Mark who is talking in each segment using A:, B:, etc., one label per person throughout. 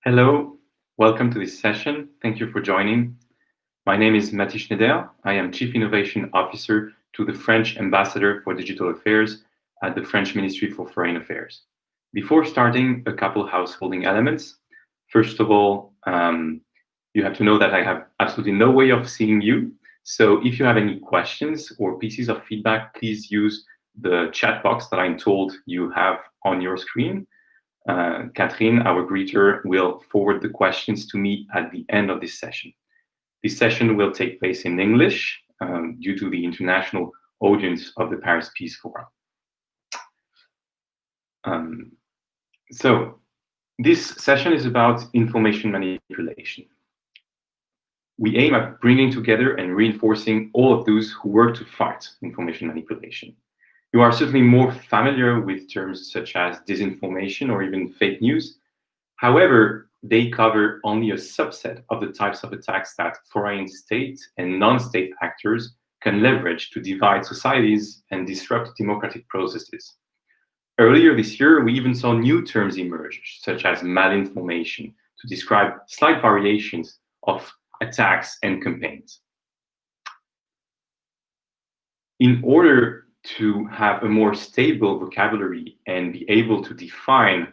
A: Hello, welcome to this session. Thank you for joining. My name is Mathis Schneider. I am Chief Innovation Officer to the French Ambassador for Digital Affairs at the French Ministry for Foreign Affairs. Before starting, a couple householding elements. First of all, you have to know that I have absolutely no way of seeing you. So if you have any questions or pieces of feedback, please use the chat box that I'm told you have on your screen. Catherine, our greeter, will forward the questions to me at the end of this session. This session will take place in English due to the international audience of the Paris Peace Forum. So this session is about information manipulation. We aim at bringing together and reinforcing all of those who work to fight information manipulation. You are certainly more familiar with terms such as disinformation or even fake news. However, they cover only a subset of the types of attacks that foreign state and non-state actors can leverage to divide societies and disrupt democratic processes. Earlier this year, we even saw new terms emerge, such as malinformation, to describe slight variations of attacks and campaigns. In order to have a more stable vocabulary and be able to define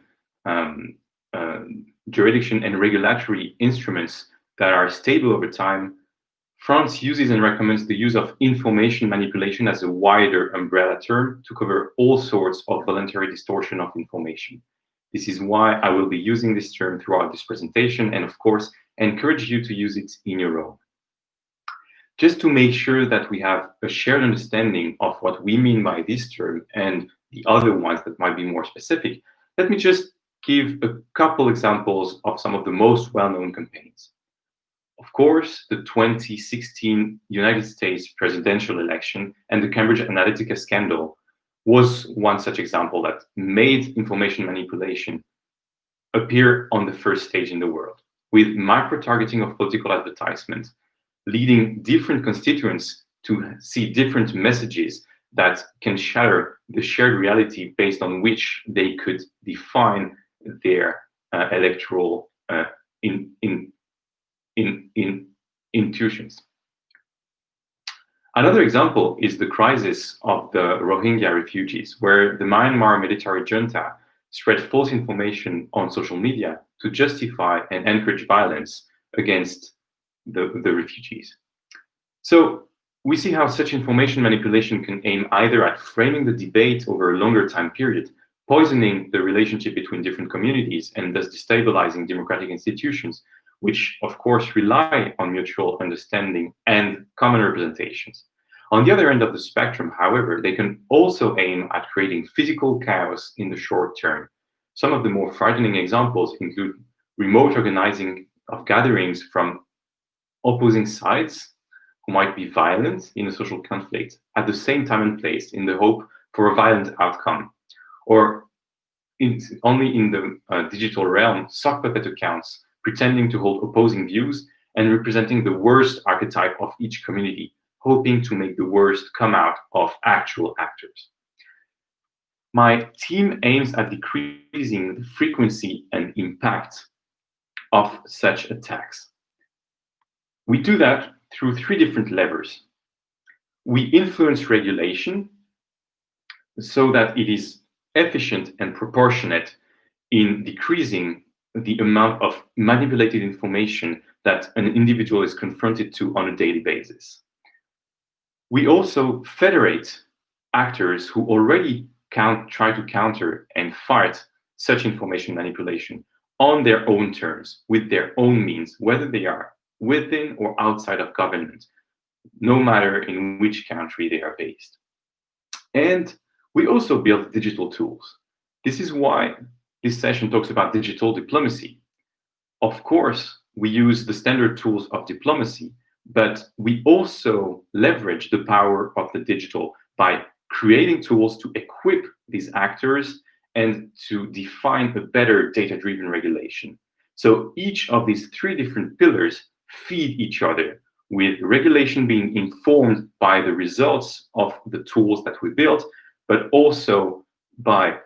A: jurisdiction and regulatory instruments that are stable over time, France uses and recommends the use of information manipulation as a wider umbrella term to cover all sorts of voluntary distortion of information. This is why I will be using this term throughout this presentation, and of course, encourage you to use it in your own. Just to make sure that we have a shared understanding of what we mean by this term and the other ones that might be more specific, let me just give a couple examples of some of the most well-known campaigns. Of course, the 2016 United States presidential election and the Cambridge Analytica scandal was one such example that made information manipulation appear on the first stage in the world, with micro-targeting of political advertisement, leading different constituents to see different messages that can shatter the shared reality based on which they could define their electoral intuitions. Another example is the crisis of the Rohingya refugees, where the Myanmar military junta spread false information on social media to justify and encourage violence against the refugees. So we see how such information manipulation can aim either at framing the debate over a longer time period, poisoning the relationship between different communities, and thus destabilizing democratic institutions, which of course rely on mutual understanding and common representations. On the other end of the spectrum, however, they can also aim at creating physical chaos in the short term. Some of the more frightening examples include remote organizing of gatherings from opposing sides who might be violent in a social conflict at the same time and place in the hope for a violent outcome. Or only in the digital realm, sock puppet accounts pretending to hold opposing views and representing the worst archetype of each community, hoping to make the worst come out of actual actors. My team aims at decreasing the frequency and impact of such attacks. We do that through three different levers. We influence regulation so that it is efficient and proportionate in decreasing the amount of manipulated information that an individual is confronted to on a daily basis. We also federate actors who already try to counter and fight such information manipulation on their own terms, with their own means, whether they are within or outside of government, no matter in which country they are based. And we also build digital tools. This is why this session talks about digital diplomacy. Of course, we use the standard tools of diplomacy, but we also leverage the power of the digital by creating tools to equip these actors and to define a better data-driven regulation. So each of these three different pillars feed each other, with regulation being informed by the results of the tools that we built, but also by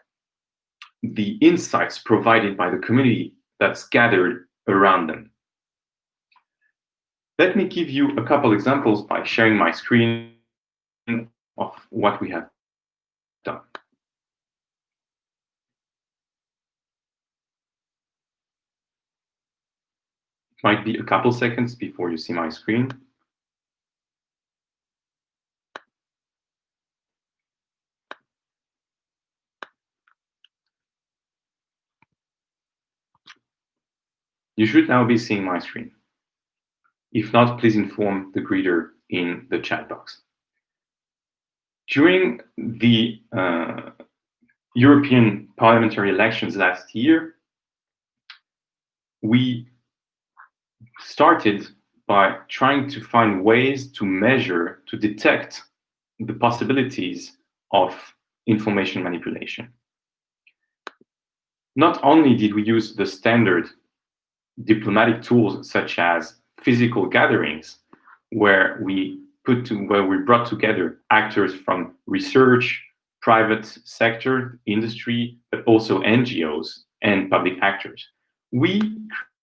A: the insights provided by the community that's gathered around them. Let me give you a couple examples by sharing my screen of what we have done. It might be a couple seconds before you see my screen. You should now be seeing my screen. If not, please inform the greeter in the chat box. During the European parliamentary elections last year, we started by trying to find ways to measure, to detect the possibilities of information manipulation. Not only did we use the standard diplomatic tools such as physical gatherings, where we brought together actors from research, private sector, industry, but also NGOs and public actors. We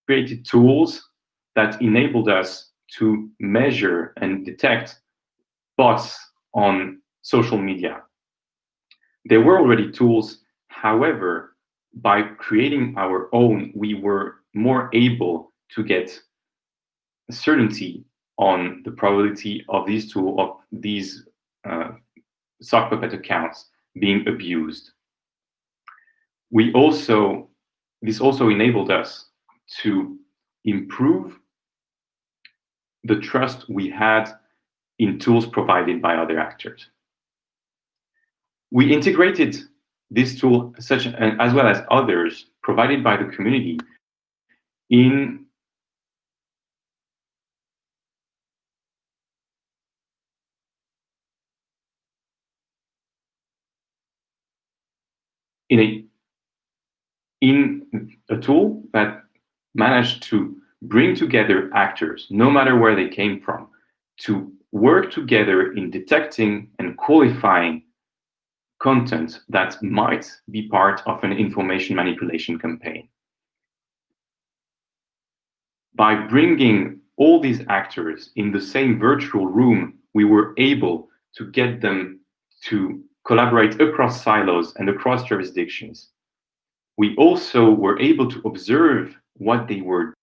A: created tools that enabled us to measure and detect bots on social media. There were already tools, however, by creating our own, we were more able to get certainty on the probability of these sock puppet accounts being abused. This also enabled us to improve the trust we had in tools provided by other actors. We integrated this tool, as well as others provided by the community, in a tool that managed to bring together actors, no matter where they came from, to work together in detecting and qualifying content that might be part of an information manipulation campaign. By bringing all these actors in the same virtual room, we were able to get them to collaborate across silos and across jurisdictions. We also were able to observe what they were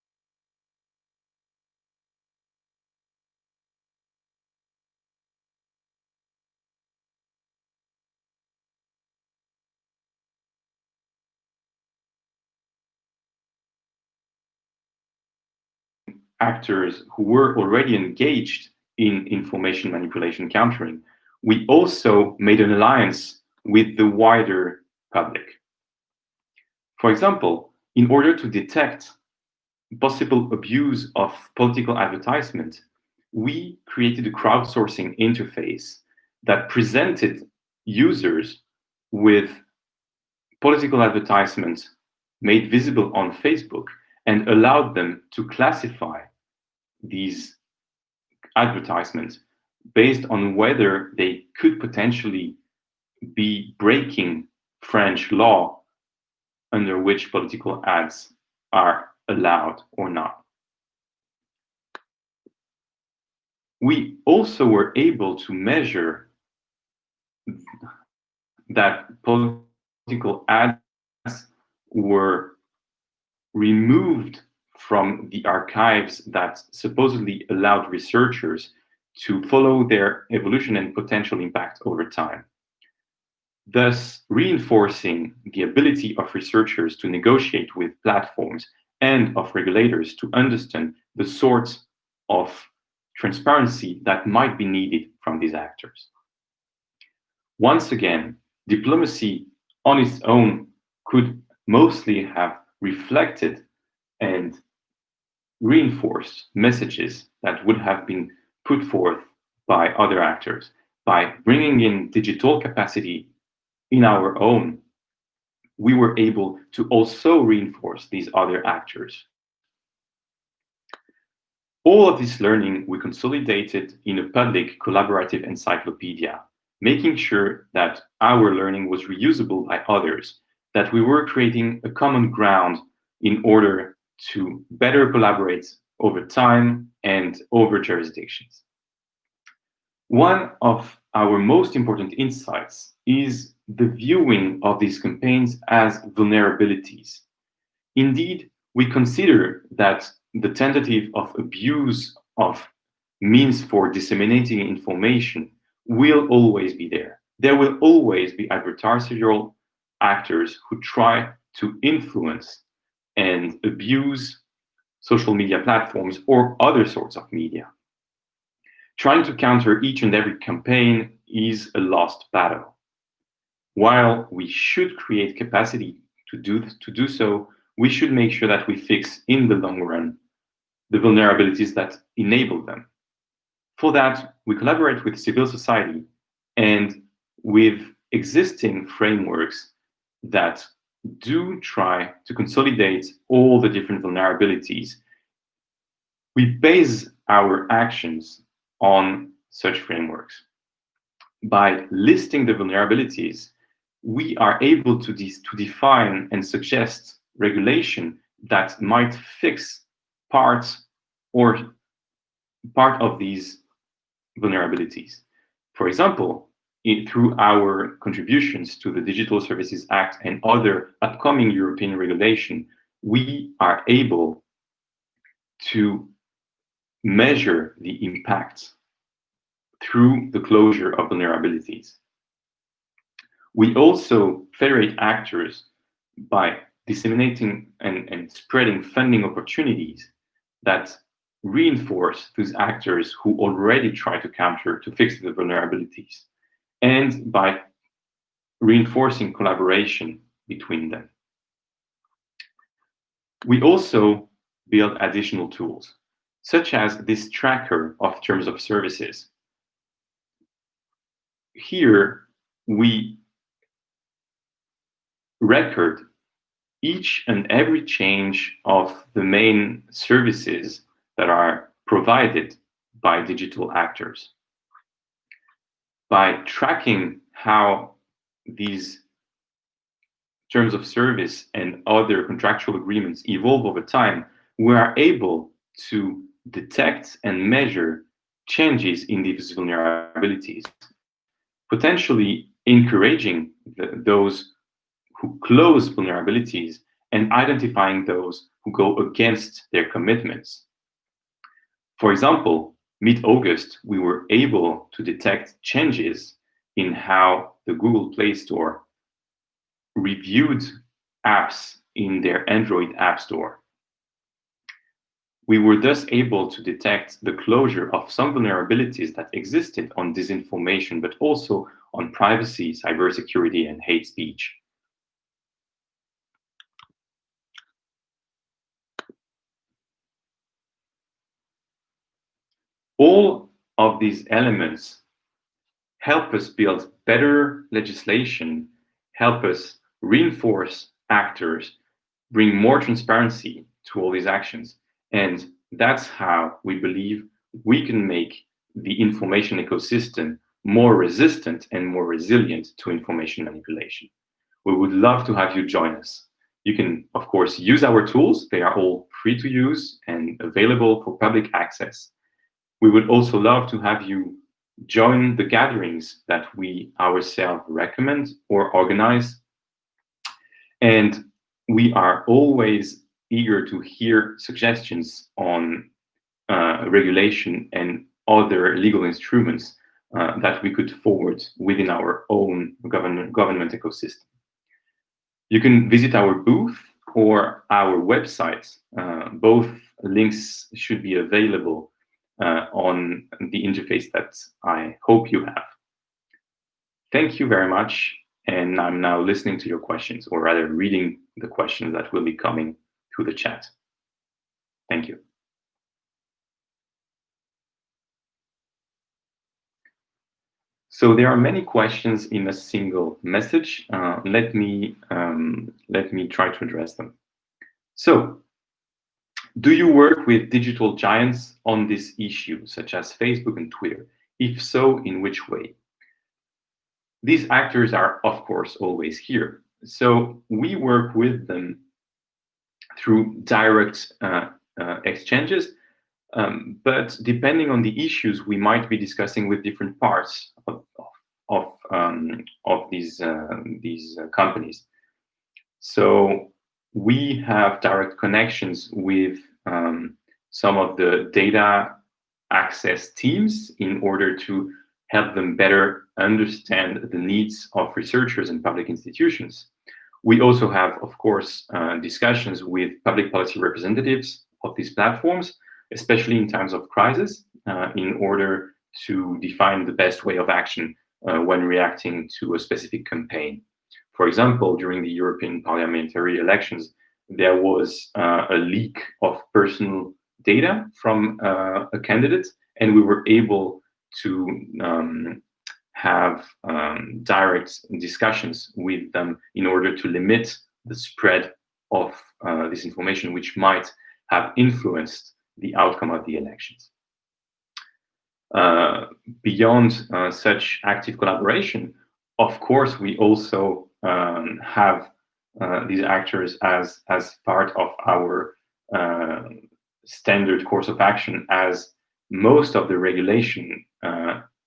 A: actors who were already engaged in information manipulation countering. We also made an alliance with the wider public. For example, in order to detect possible abuse of political advertisement, we created a crowdsourcing interface that presented users with political advertisements made visible on Facebook and allowed them to classify these advertisements based on whether they could potentially be breaking French law under which political ads are allowed or not. We also were able to measure that political ads were removed from the archives that supposedly allowed researchers to follow their evolution and potential impact over time, thus reinforcing the ability of researchers to negotiate with platforms and of regulators to understand the sorts of transparency that might be needed from these actors. Once again, diplomacy on its own could mostly have reflected and reinforced messages that would have been put forth by other actors. By bringing in digital capacity in our own, we were able to also reinforce these other actors. All of this learning we consolidated in a public collaborative encyclopedia, making sure that our learning was reusable by others, that we were creating a common ground in order to better collaborate over time and over jurisdictions. One of our most important insights is the viewing of these campaigns as vulnerabilities. Indeed, we consider that the tentative of abuse of means for disseminating information will always be there. There will always be adversarial actors who try to influence and abuse social media platforms or other sorts of media. Trying to counter each and every campaign is a lost battle. While we should create capacity to do so, we should make sure that we fix in the long run the vulnerabilities that enable them. For that, we collaborate with civil society and with existing frameworks that do try to consolidate all the different vulnerabilities. We base our actions on such frameworks. By listing the vulnerabilities, we are able to define and suggest regulation that might fix part of these vulnerabilities. For example, through our contributions to the Digital Services Act and other upcoming European regulation, we are able to measure the impact through the closure of vulnerabilities. We also federate actors by disseminating and spreading funding opportunities that reinforce those actors who already try to fix the vulnerabilities, and by reinforcing collaboration between them. We also build additional tools, such as this tracker of terms of services. Here, we record each and every change of the main services that are provided by digital actors. By tracking how these terms of service and other contractual agreements evolve over time, we are able to detect and measure changes in these vulnerabilities, potentially encouraging those who close vulnerabilities and identifying those who go against their commitments. For example, mid-August, we were able to detect changes in how the Google Play Store reviewed apps in their Android App Store. We were thus able to detect the closure of some vulnerabilities that existed on disinformation, but also on privacy, cybersecurity, and hate speech. All of these elements help us build better legislation, help us reinforce actors, bring more transparency to all these actions. And that's how we believe we can make the information ecosystem more resistant and more resilient to information manipulation. We would love to have you join us. You can, of course, use our tools. They are all free to use and available for public access. We would also love to have you join the gatherings that we ourselves recommend or organize. And we are always eager to hear suggestions on regulation and other legal instruments that we could forward within our own government ecosystem. You can visit our booth or our website. Both links should be available on the interface that I hope you have. Thank you very much. And I'm now listening to your questions, or rather reading the questions that will be coming through the chat. Thank you. So there are many questions in a single message. Let me try to address them. So, do you work with digital giants on this issue, such as Facebook and Twitter? If so, in which way? These actors are, of course, always here. So we work with them through direct exchanges. But depending on the issues we might be discussing with different parts of these companies. So we have direct connections with some of the data access teams in order to help them better understand the needs of researchers and public institutions. We also have, of course, discussions with public policy representatives of these platforms, especially in times of crisis, in order to define the best way of action when reacting to a specific campaign. For example, during the European parliamentary elections, there was a leak of personal data from a candidate, and we were able to have direct discussions with them in order to limit the spread of this information, which might have influenced the outcome of the elections. Beyond such active collaboration, of course, we also have these actors as part of our standard course of action, as most of the regulation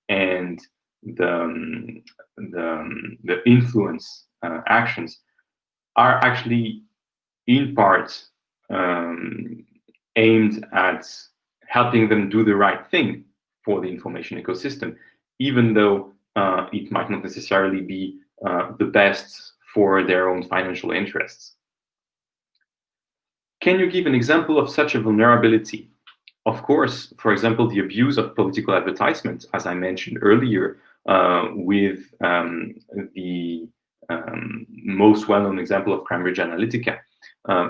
A: and the influence actions are actually in part aimed at helping them do the right thing for the information ecosystem, even though it might not necessarily be the best for their own financial interests. Can you give an example of such a vulnerability? Of course, for example, the abuse of political advertisement, as I mentioned earlier, with the most well-known example of Cambridge Analytica.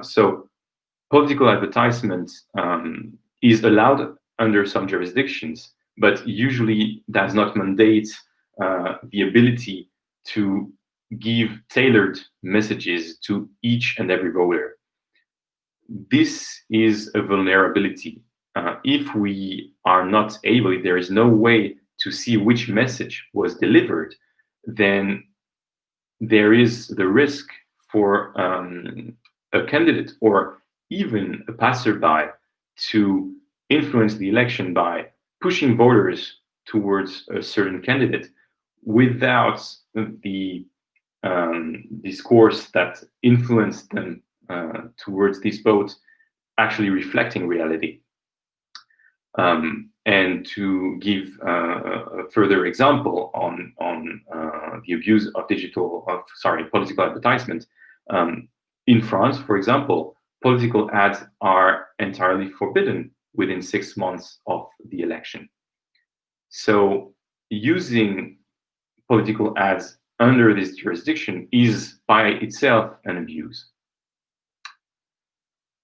A: So political advertisement is allowed under some jurisdictions, but usually does not mandate the ability to give tailored messages to each and every voter. This is a vulnerability. If we are not able, if there is no way to see which message was delivered, then there is the risk for a candidate or even a passerby to influence the election by pushing voters towards a certain candidate without the discourse that influenced them towards this vote actually reflecting reality. And to give a further example on the abuse of political advertisement, in France, for example, political ads are entirely forbidden within 6 months of the election. So using political ads under this jurisdiction is by itself an abuse.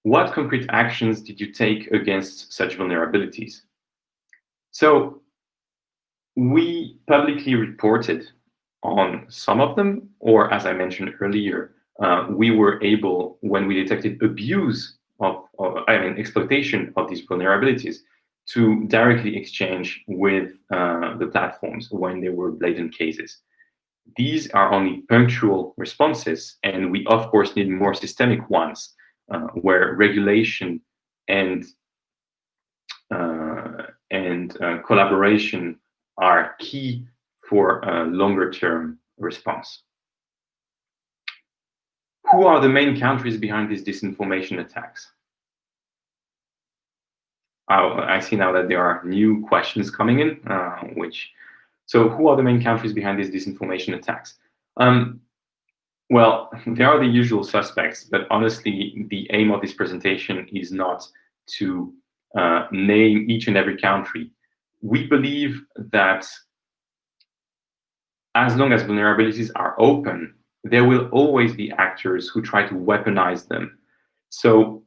A: What concrete actions did you take against such vulnerabilities? So we publicly reported on some of them, or as I mentioned earlier, we were able, when we detected abuse exploitation of these vulnerabilities, to directly exchange with the platforms when there were blatant cases. These are only punctual responses, and we of course need more systemic ones, where regulation and collaboration are key for a longer-term response. Who are the main countries behind these disinformation attacks? I see now that there are new questions coming in, so who are the main countries behind these disinformation attacks? Well, there are the usual suspects, but honestly, the aim of this presentation is not to name each and every country. We believe that as long as vulnerabilities are open, there will always be actors who try to weaponize them. So,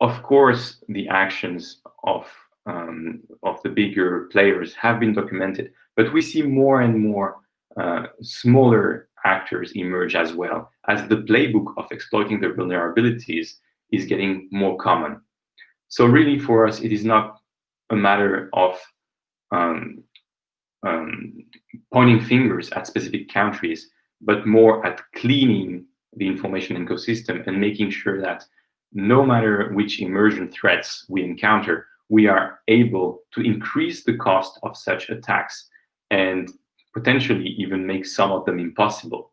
A: of course, the actions of the bigger players have been documented, but we see more and more smaller actors emerge as well, as the playbook of exploiting their vulnerabilities is getting more common. So really for us, it is not a matter of pointing fingers at specific countries, but more at cleaning the information ecosystem and making sure that no matter which emergent threats we encounter, we are able to increase the cost of such attacks and potentially even make some of them impossible.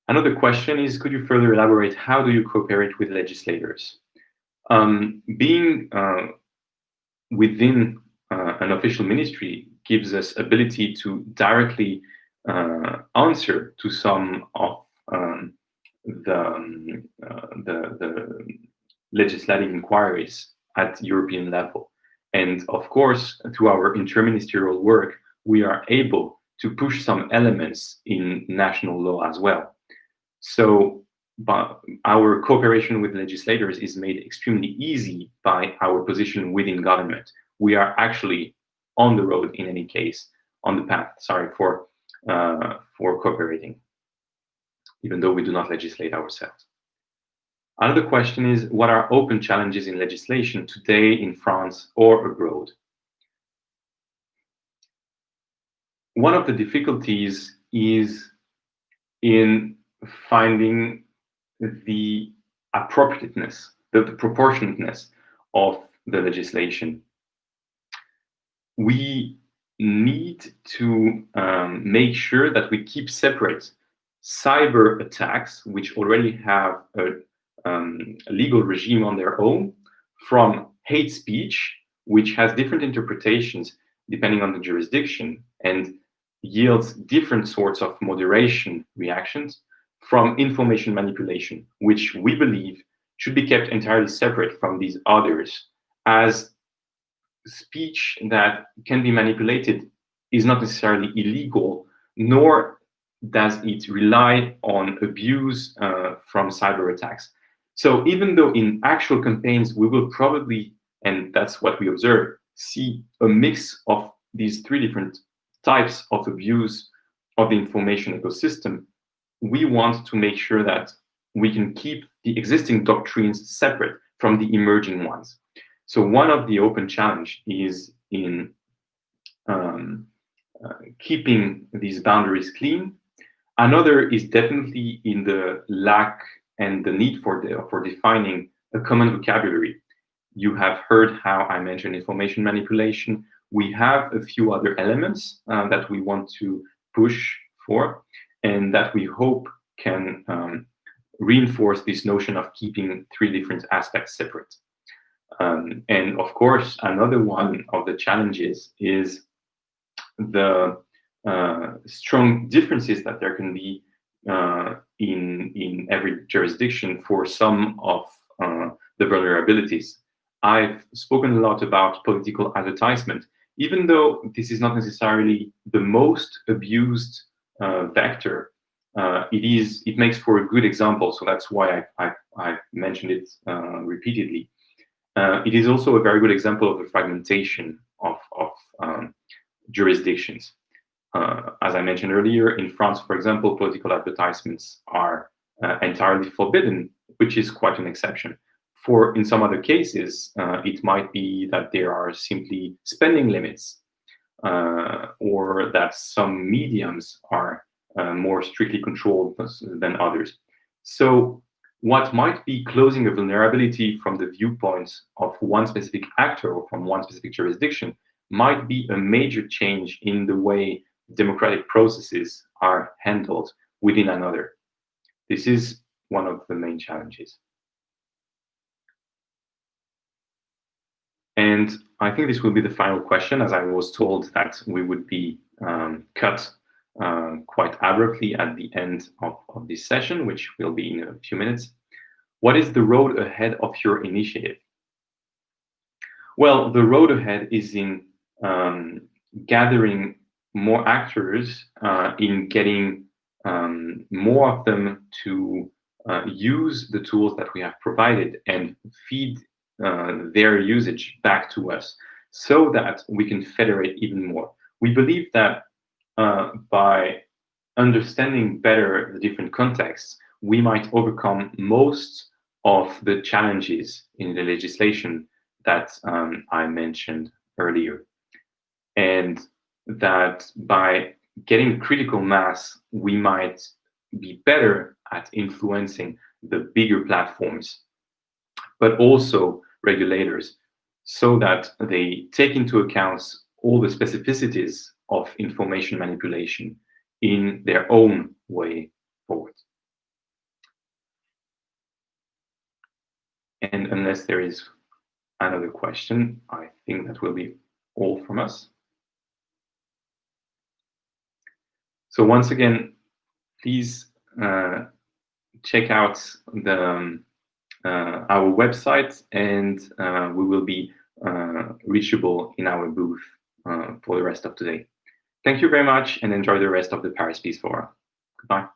A: Another question is, could you further elaborate how do you cooperate with legislators? Being within an official ministry gives us ability to directly answer to some of the legislative inquiries at European level. And of course, through our interministerial work, we are able to push some elements in national law as well. So but our cooperation with legislators is made extremely easy by our position within government. We are actually on the road in any case, on the path, for cooperating, even though we do not legislate ourselves. Another question is, what are open challenges in legislation today in France or abroad? One of the difficulties is in finding the appropriateness, the proportionateness of the legislation. We need to make sure that we keep separate cyber attacks, which already have a legal regime on their own, from hate speech, which has different interpretations depending on the jurisdiction and yields different sorts of moderation reactions, from information manipulation, which we believe should be kept entirely separate from these others, as speech that can be manipulated is not necessarily illegal, nor does it rely on abuse from cyber attacks. So even though in actual campaigns we will probably, and that's what we observe, see a mix of these three different types of abuse of the information ecosystem, we want to make sure that we can keep the existing doctrines separate from the emerging ones. So one of the open challenge is in keeping these boundaries clean. Another is definitely in the lack and the need for defining a common vocabulary. You have heard how I mentioned information manipulation. We have a few other elements that we want to push for, and that we hope can reinforce this notion of keeping three different aspects separate. And of course, another one of the challenges is the strong differences that there can be in every jurisdiction for some of the vulnerabilities. I've spoken a lot about political advertisement, even though this is not necessarily the most abused vector. It makes for a good example, so that's why I've mentioned it repeatedly. It is also a very good example of the fragmentation of jurisdictions. As I mentioned earlier, in France, for example, political advertisements are entirely forbidden, which is quite an exception. In some other cases, it might be that there are simply spending limits, or that some mediums are more strictly controlled than others. So what might be closing a vulnerability from the viewpoint of one specific actor or from one specific jurisdiction might be a major change in the way democratic processes are handled within another. This is one of the main challenges. And I think this will be the final question, as I was told that we would be cut quite abruptly at the end of this session, which will be in a few minutes. What is the road ahead of your initiative? Well, the road ahead is in gathering more actors, in getting more of them to use the tools that we have provided and feed their usage back to us, so that we can federate even more. We believe that by understanding better the different contexts, we might overcome most of the challenges in the legislation that I mentioned earlier. And that by getting critical mass, we might be better at influencing the bigger platforms, but also regulators, so that they take into account all the specificities of information manipulation in their own way forward. And unless there is another question, I think that will be all from us. So once again, please check out our website, and we will be reachable in our booth for the rest of today. Thank you very much, and enjoy the rest of the Paris Peace Forum. Goodbye.